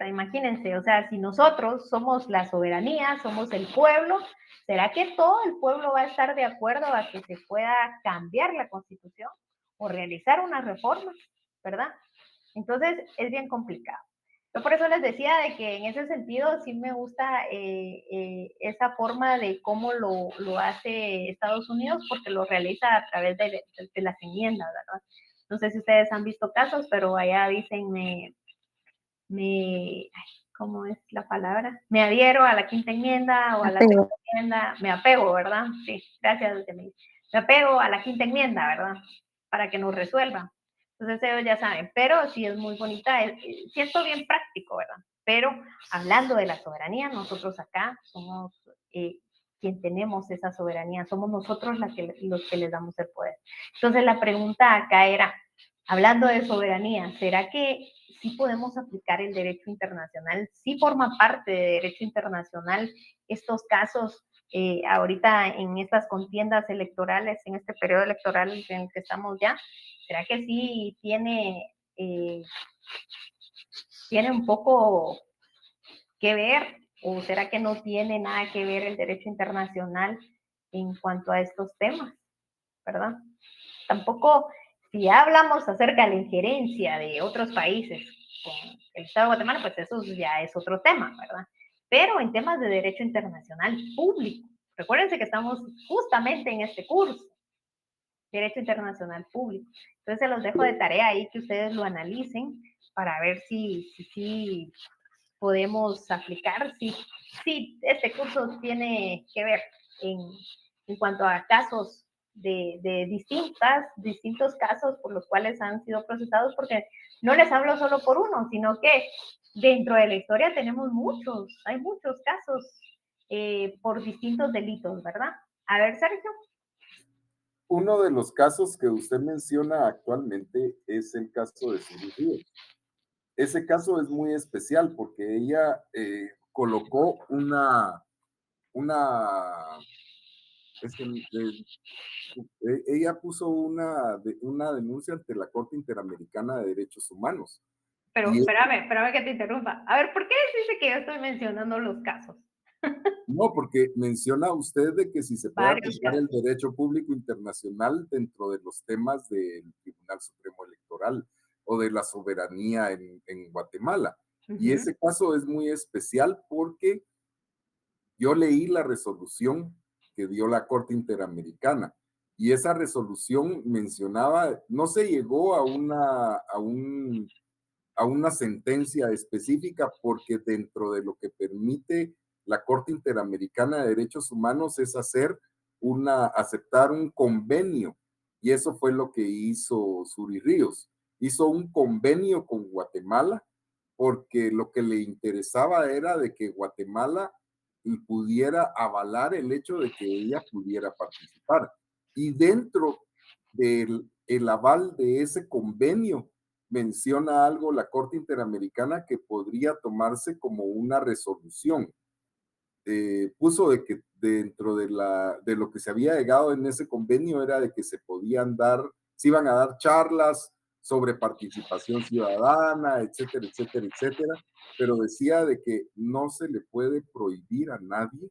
imagínense, o sea, si nosotros somos la soberanía, somos el pueblo, ¿será que todo el pueblo va a estar de acuerdo a que se pueda cambiar la Constitución o realizar una reforma, verdad? Entonces, es bien complicado. Yo por eso les decía de que en ese sentido sí me gusta esa forma de cómo lo hace Estados Unidos, porque lo realiza a través de las enmiendas, ¿verdad? No sé si ustedes han visto casos, pero allá dicen ¿cómo es la palabra? Me adhiero a la quinta enmienda o a la sexta enmienda, me apego, ¿verdad? Sí, gracias, Yamil. Me apego a la quinta enmienda, ¿verdad? Para que nos resuelvan. Entonces ellos ya saben, pero sí es muy bonita, siento bien práctico, ¿verdad? Pero hablando de la soberanía, nosotros acá somos quien tenemos esa soberanía, somos nosotros los que les damos el poder. Entonces la pregunta acá era, hablando de soberanía, ¿será que sí podemos aplicar el derecho internacional? ¿Sí forma parte de derecho internacional estos casos ahorita en estas contiendas electorales, en este periodo electoral en el que estamos ya? ¿Será que sí tiene un poco que ver o será que no tiene nada que ver el derecho internacional en cuanto a estos temas, verdad? Tampoco, si hablamos acerca de la injerencia de otros países con el Estado de Guatemala, pues eso ya es otro tema, ¿verdad? Pero en temas de derecho internacional público, recuérdense que estamos justamente en este curso, derecho internacional público. Entonces se los dejo de tarea ahí que ustedes lo analicen para ver si podemos aplicar, si este curso tiene que ver en cuanto a casos de distintos casos por los cuales han sido procesados, porque no les hablo solo por uno, sino que dentro de la historia tenemos hay muchos casos por distintos delitos, ¿verdad? A ver, Sergio. Uno de los casos que usted menciona actualmente es el caso de Suri Ríos. Ese caso es muy especial porque ella colocó ella puso una denuncia ante la Corte Interamericana de Derechos Humanos. Pero espérame que te interrumpa. A ver, ¿por qué dice que yo estoy mencionando los casos? No, porque menciona usted de que si se puede aplicar el derecho público internacional dentro de los temas del Tribunal Supremo Electoral o de la soberanía en Guatemala. Y ese caso es muy especial porque yo leí la resolución que dio la Corte Interamericana y esa resolución mencionaba, no se llegó a una sentencia específica porque dentro de lo que permite la Corte Interamericana de Derechos Humanos es aceptar un convenio, y eso fue lo que hizo Suri Ríos. Hizo un convenio con Guatemala porque lo que le interesaba era de que Guatemala pudiera avalar el hecho de que ella pudiera participar. Y dentro del aval de ese convenio menciona algo la Corte Interamericana que podría tomarse como una resolución. Puso de que dentro de lo que se había llegado en ese convenio era de que se iban a dar charlas sobre participación ciudadana, etcétera, etcétera, etcétera, pero decía de que no se le puede prohibir a nadie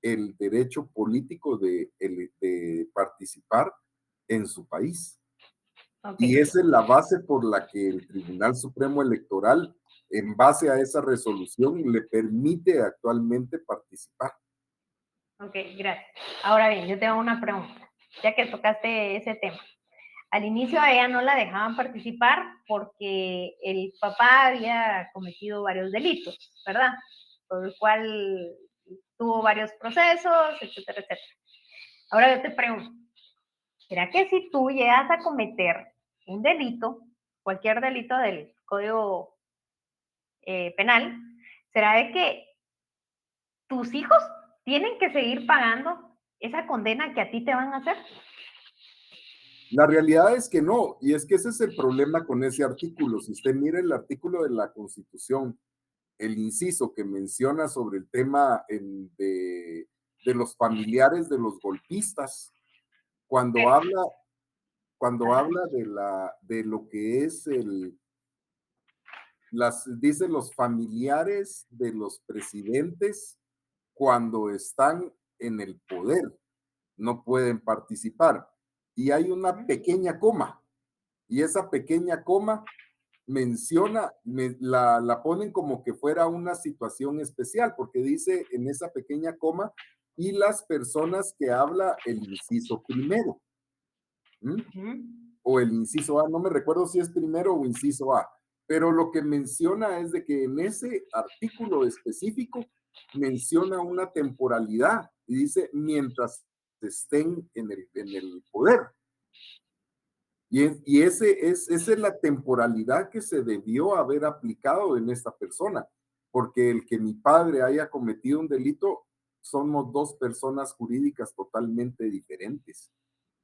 el derecho político de participar en su país. Okay. Y esa es la base por la que el Tribunal Supremo Electoral, en base a esa resolución, le permite actualmente participar. Ok, gracias. Ahora bien, yo tengo una pregunta, ya que tocaste ese tema. Al inicio a ella no la dejaban participar porque el papá había cometido varios delitos, ¿verdad? Por el cual tuvo varios procesos, etcétera, etcétera. Ahora yo te pregunto, ¿será que si tú llegas a cometer un delito, cualquier delito del Código Penal, será de que tus hijos tienen que seguir pagando esa condena que a ti te van a hacer. La realidad es que no, y es que ese es el problema con ese artículo. Si usted mira el artículo de la Constitución, el inciso que menciona sobre el tema de los familiares de los golpistas, cuando habla de lo que es dice los familiares de los presidentes cuando están en el poder, no pueden participar. Y hay una pequeña coma, y esa pequeña coma la ponen como que fuera una situación especial, porque dice en esa pequeña coma, y las personas que habla el inciso primero. O el inciso A, no me recuerdo si es primero o inciso A, pero lo que menciona es de que en ese artículo específico menciona una temporalidad y dice mientras estén en el poder. Y esa es la temporalidad que se debió haber aplicado en esta persona, porque el que mi padre haya cometido un delito, somos dos personas jurídicas totalmente diferentes.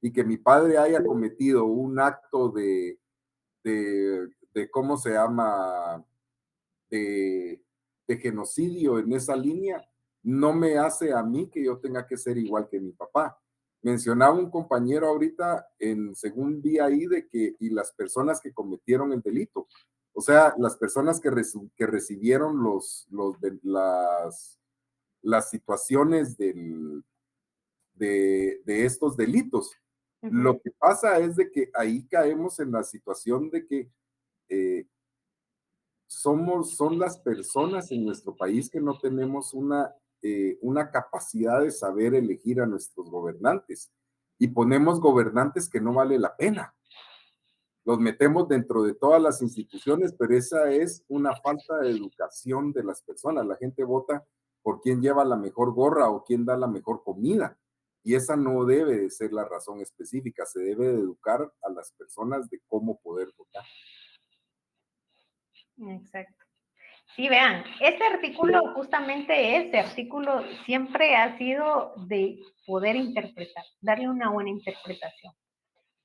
Y que mi padre haya cometido un acto de ¿cómo se llama? De genocidio en esa línea, no me hace a mí que yo tenga que ser igual que mi papá. Mencionaba un compañero ahorita, según vi ahí, y las personas que cometieron el delito, o sea, las personas que recibieron las situaciones de estos delitos. Lo que pasa es de que ahí caemos en la situación de que son las personas en nuestro país que no tenemos una capacidad de saber elegir a nuestros gobernantes y ponemos gobernantes que no vale la pena. Los metemos dentro de todas las instituciones, pero esa es una falta de educación de las personas. La gente vota por quién lleva la mejor gorra o quién da la mejor comida. Y esa no debe de ser la razón específica. Se debe de educar a las personas de cómo poder votar. Exacto. Sí, vean, este artículo, justamente este artículo siempre ha sido de poder interpretar, darle una buena interpretación.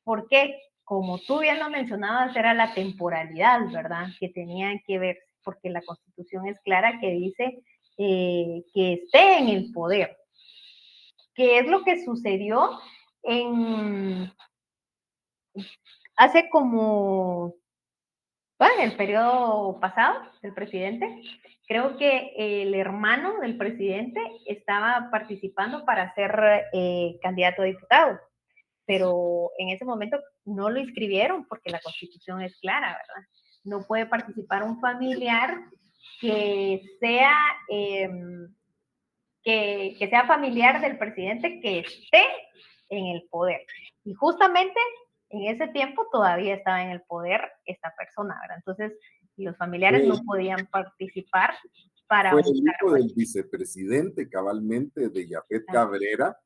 Porque, como tú bien lo mencionabas, era la temporalidad, ¿verdad? Que tenía que ver, porque la Constitución es clara que dice que esté en el poder. ¿Qué es lo que sucedió hace como, bueno, el periodo pasado del presidente? Creo que el hermano del presidente estaba participando para ser candidato a diputado, pero en ese momento no lo inscribieron porque la Constitución es clara, ¿verdad? No puede participar un familiar que sea, que sea familiar del presidente que esté en el poder. Y justamente en ese tiempo todavía estaba en el poder esta persona, ¿verdad? Entonces, los familiares no podían participar para fue un el hijo cargo. del vicepresidente, cabalmente, de Yafet Cabrera,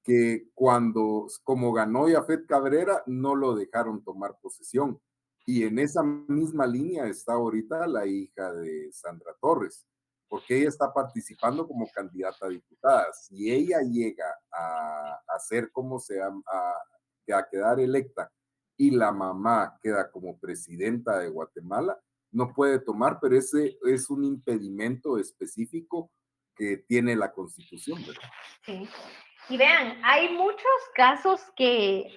que como ganó Yafet Cabrera, no lo dejaron tomar posesión. Y en esa misma línea está ahorita la hija de Sandra Torres, porque ella está participando como candidata a diputada. Si ella llega a ser como se llama, a quedar electa y la mamá queda como presidenta de Guatemala, no puede tomar, pero ese es un impedimento específico que tiene la Constitución, ¿verdad? Sí. Y vean, hay muchos casos que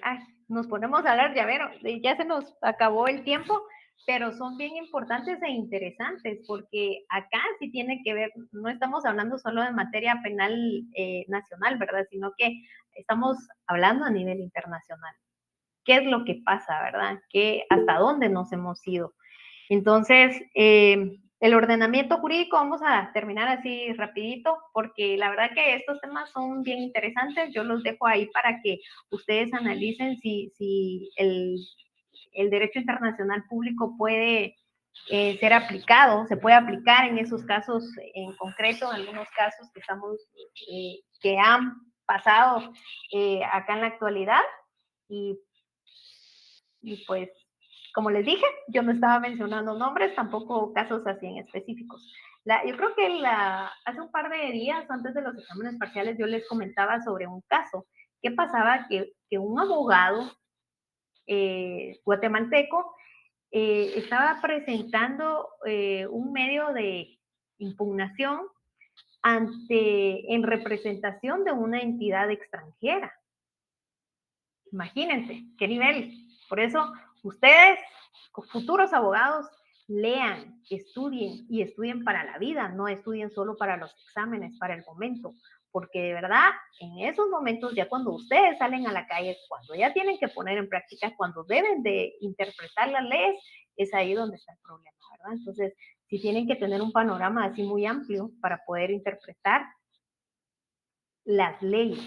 nos ponemos a hablar, ya se nos acabó el tiempo, pero son bien importantes e interesantes, porque acá sí tiene que ver, no estamos hablando solo de materia penal nacional, ¿verdad? Sino que estamos hablando a nivel internacional. ¿Qué es lo que pasa, verdad? ¿Hasta dónde nos hemos ido? Entonces, el ordenamiento jurídico, vamos a terminar así rapidito, porque la verdad que estos temas son bien interesantes. Yo los dejo ahí para que ustedes analicen si el derecho internacional público puede ser aplicado, se puede aplicar en esos casos en concreto, en algunos casos que han pasado acá en la actualidad. Y pues como les dije, yo no estaba mencionando nombres, tampoco casos así en específicos. Yo creo que hace un par de días antes de los exámenes parciales yo les comentaba sobre un caso. ¿Qué pasaba? Que un abogado guatemalteco estaba presentando un medio de impugnación en representación de una entidad extranjera. Imagínense, qué nivel. Por eso, ustedes, futuros abogados, lean, estudien y estudien para la vida, no estudien solo para los exámenes, para el momento, porque de verdad, en esos momentos, ya cuando ustedes salen a la calle, cuando ya tienen que poner en práctica, cuando deben de interpretar las leyes, es ahí donde está el problema, ¿verdad? Entonces, sí tienen que tener un panorama así muy amplio para poder interpretar las leyes.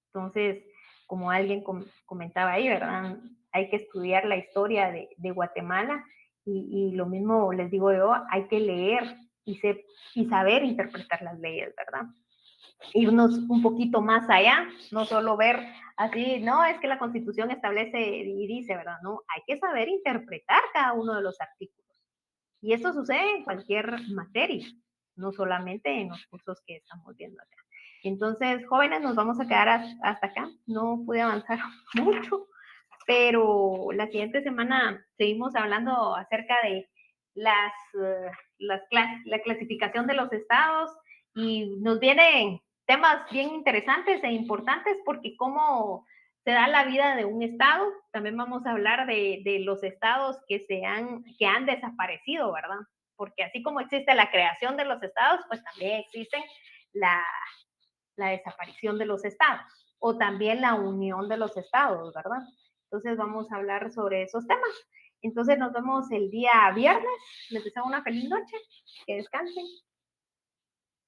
Entonces, como alguien comentaba ahí, ¿verdad? Hay que estudiar la historia de Guatemala y lo mismo les digo yo, hay que leer y saber interpretar las leyes, ¿verdad? Irnos un poquito más allá, no solo ver así, no, es que la Constitución establece y dice, ¿verdad? No, hay que saber interpretar cada uno de los artículos. Y esto sucede en cualquier materia, no solamente en los cursos que estamos viendo acá. Entonces, jóvenes, nos vamos a quedar hasta acá. No pude avanzar mucho, pero la siguiente semana seguimos hablando acerca de la clasificación de los estados y nos vienen temas bien interesantes e importantes porque cómo se da la vida de un estado. También vamos a hablar de los estados que han desaparecido, ¿verdad? Porque así como existe la creación de los estados, pues también existe la desaparición de los estados o también la unión de los estados, ¿verdad? Entonces vamos a hablar sobre esos temas. Entonces nos vemos el día viernes. Les deseo una feliz noche. Que descansen.